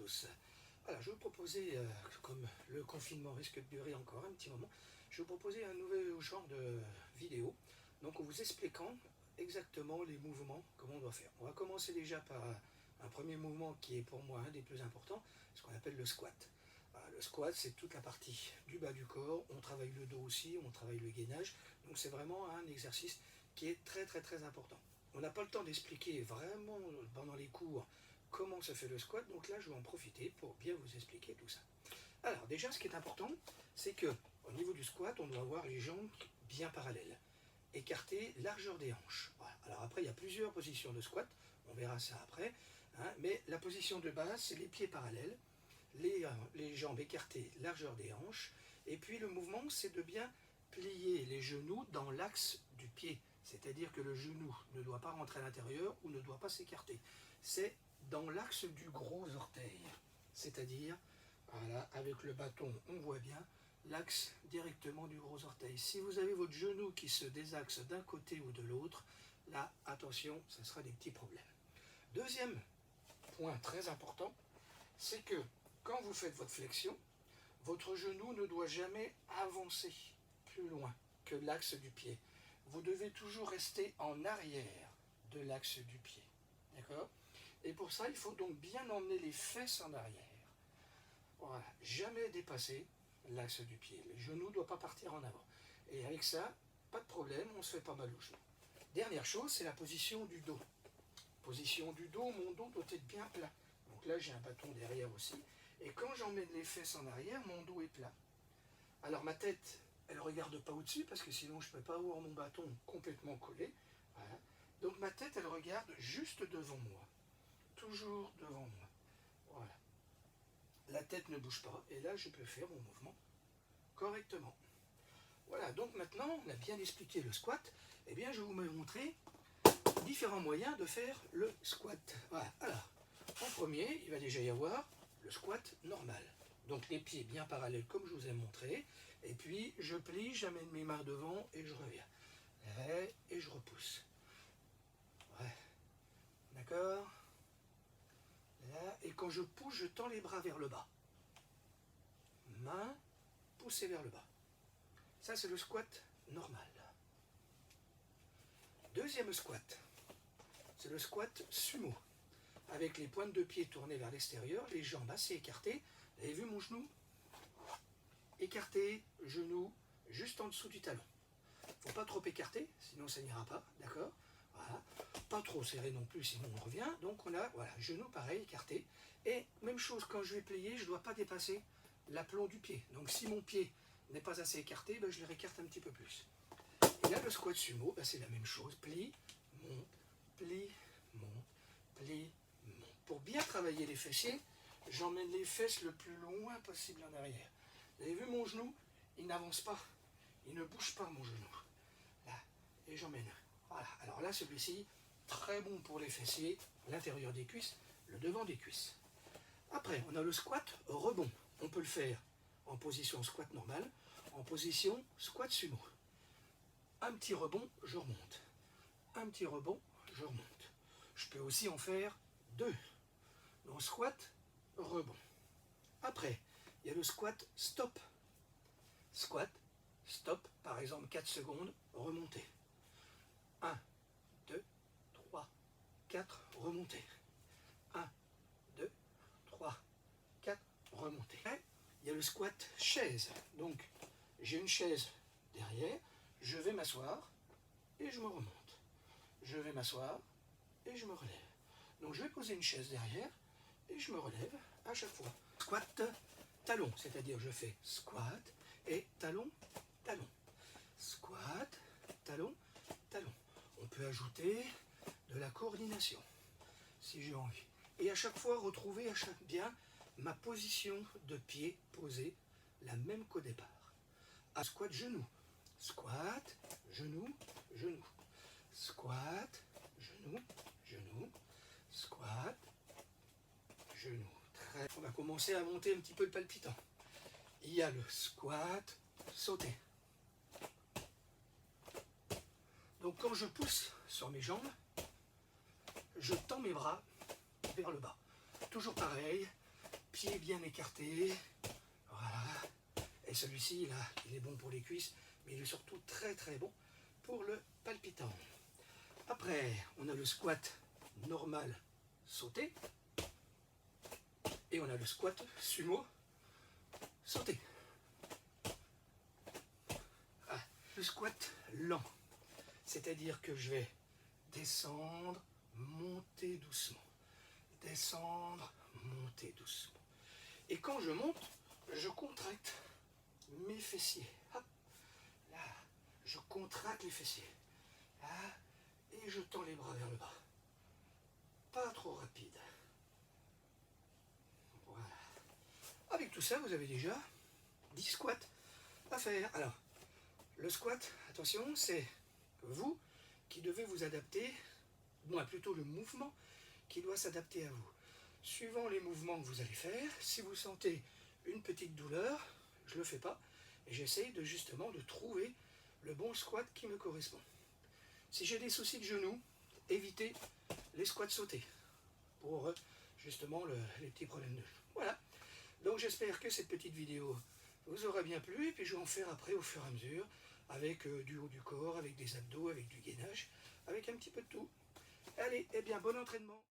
tous. Voilà, je vais vous proposer, comme le confinement risque de durer encore un petit moment, je vais vous proposer un nouvel genre de vidéo, donc en vous expliquant exactement les mouvements, comment on doit faire. On va commencer déjà par un premier mouvement qui est pour moi un des plus importants, ce qu'on appelle le squat. Voilà, le squat, c'est toute la partie du bas du corps, on travaille le dos aussi, on travaille le gainage, donc c'est vraiment un exercice qui est très important. On n'a pas le temps d'expliquer vraiment pendant les cours comment se fait le squat, donc là je vais en profiter pour bien vous expliquer tout ça. Alors déjà ce qui est important, c'est que au niveau du squat, on doit avoir les jambes bien parallèles, écartées, largeur des hanches. Voilà. Alors après il y a plusieurs positions de squat, on verra ça après, hein, mais la position de base c'est les pieds parallèles, les jambes écartées, largeur des hanches, et puis le mouvement c'est de bien plier les genoux dans l'axe du pied, c'est-à-dire que le genou ne doit pas rentrer à l'intérieur ou ne doit pas s'écarter. C'est dans l'axe du gros orteil, c'est-à-dire, voilà, avec le bâton, on voit bien l'axe directement du gros orteil. Si vous avez votre genou qui se désaxe d'un côté ou de l'autre, là, attention, ça sera des petits problèmes. Deuxième point très important, c'est que quand vous faites votre flexion, votre genou ne doit jamais avancer plus loin que l'axe du pied. Vous devez toujours rester en arrière de l'axe du pied. D'accord ? Et pour ça, il faut donc bien emmener les fesses en arrière. Voilà, jamais dépasser l'axe du pied. Le genou ne doit pas partir en avant. Et avec ça, pas de problème, on ne se fait pas mal au genou. Dernière chose, c'est la position du dos. Position du dos, mon dos doit être bien plat. Donc là, j'ai un bâton derrière aussi. Et quand j'emmène les fesses en arrière, mon dos est plat. Alors ma tête, elle ne regarde pas au-dessus, parce que sinon je ne peux pas avoir mon bâton complètement collé. Voilà. Donc ma tête, elle regarde juste devant moi. Toujours devant moi. Voilà. La tête ne bouge pas, et là je peux faire mon mouvement correctement. Voilà, donc maintenant, on a bien expliqué le squat, eh bien je vais vous montrer différents moyens de faire le squat. Voilà, alors, en premier, il va déjà y avoir le squat normal. Donc les pieds bien parallèles comme je vous ai montré, et puis je plie, j'amène mes mains devant et je reviens. Et je repousse. Ouais. D'accord ? Là, et quand je pousse, je tends les bras vers le bas. Main poussée vers le bas. Ça, c'est le squat normal. Deuxième squat, c'est le squat sumo. Avec les pointes de pied tournées vers l'extérieur, les jambes assez écartées. Vous avez vu mon genou ? Écarté, genou, juste en dessous du talon. Il ne faut pas trop écarter, sinon ça n'ira pas, d'accord ? Voilà. Pas trop serré non plus, sinon on revient. Donc on a, voilà, genou pareil, écarté. Et même chose, quand je vais plier, je ne dois pas dépasser l'aplomb du pied. Donc si mon pied n'est pas assez écarté, ben, je le récarte un petit peu plus. Et là, le squat sumo, ben, c'est la même chose. Plie, monte, plie, monte, plie, monte. Pour bien travailler les fessiers, j'emmène les fesses le plus loin possible en arrière. Vous avez vu mon genou ? Il n'avance pas. Il ne bouge pas, mon genou. Là. Et j'emmène. Voilà. Alors là, celui-ci, très bon pour les fessiers, l'intérieur des cuisses, le devant des cuisses. Après, on a le squat rebond. On peut le faire en position squat normale, en position squat sumo. Un petit rebond, je remonte. Un petit rebond, je remonte. Je peux aussi en faire deux. Donc squat, rebond. Après, il y a le squat stop. Squat, stop, par exemple 4 secondes, remonter. 1, 2, 3, 4, remonter. 1, 2, 3, 4, remonter. Après, il y a le squat chaise. Donc, j'ai une chaise derrière, je vais m'asseoir et je me remonte. Je vais m'asseoir et je me relève. Donc, je vais poser une chaise derrière et je me relève à chaque fois. Squat talon, c'est-à-dire je fais squat et talon, talon. Squat, talon, talon. On peut ajouter de la coordination, si j'ai envie. Et à chaque fois, retrouver bien ma position de pied posée, la même qu'au départ. À squat genou. Squat, genou, genou. Squat, genou, genou. Squat, genou. On va commencer à monter un petit peu le palpitant. Il y a le squat, sauter. Donc quand je pousse sur mes jambes, je tends mes bras vers le bas. Toujours pareil, pieds bien écartés. Voilà. Et celui-ci, là, il est bon pour les cuisses, mais il est surtout très très bon pour le palpitant. Après, on a le squat normal sauté. Et on a le squat sumo sauté. Ah, le squat lent. C'est-à-dire que je vais descendre, monter doucement. Descendre, monter doucement. Et quand je monte, je contracte mes fessiers. Hop, là, je contracte les fessiers. Là, et je tends les bras vers le bas. Pas trop rapide. Voilà. Avec tout ça, vous avez déjà 10 squats à faire. Alors, le squat, attention, c'est vous qui devez vous adapter, plutôt le mouvement qui doit s'adapter à vous. Suivant les mouvements que vous allez faire, si vous sentez une petite douleur, je ne le fais pas, et j'essaye justement de trouver le bon squat qui me correspond. Si j'ai des soucis de genoux, évitez les squats sautés pour justement les petits problèmes de genoux. Voilà, donc j'espère que cette petite vidéo vous aura bien plu, et puis je vais en faire après au fur et à mesure, avec du haut du corps, avec des abdos, avec du gainage, avec un petit peu de tout. Allez, eh bien bon entraînement.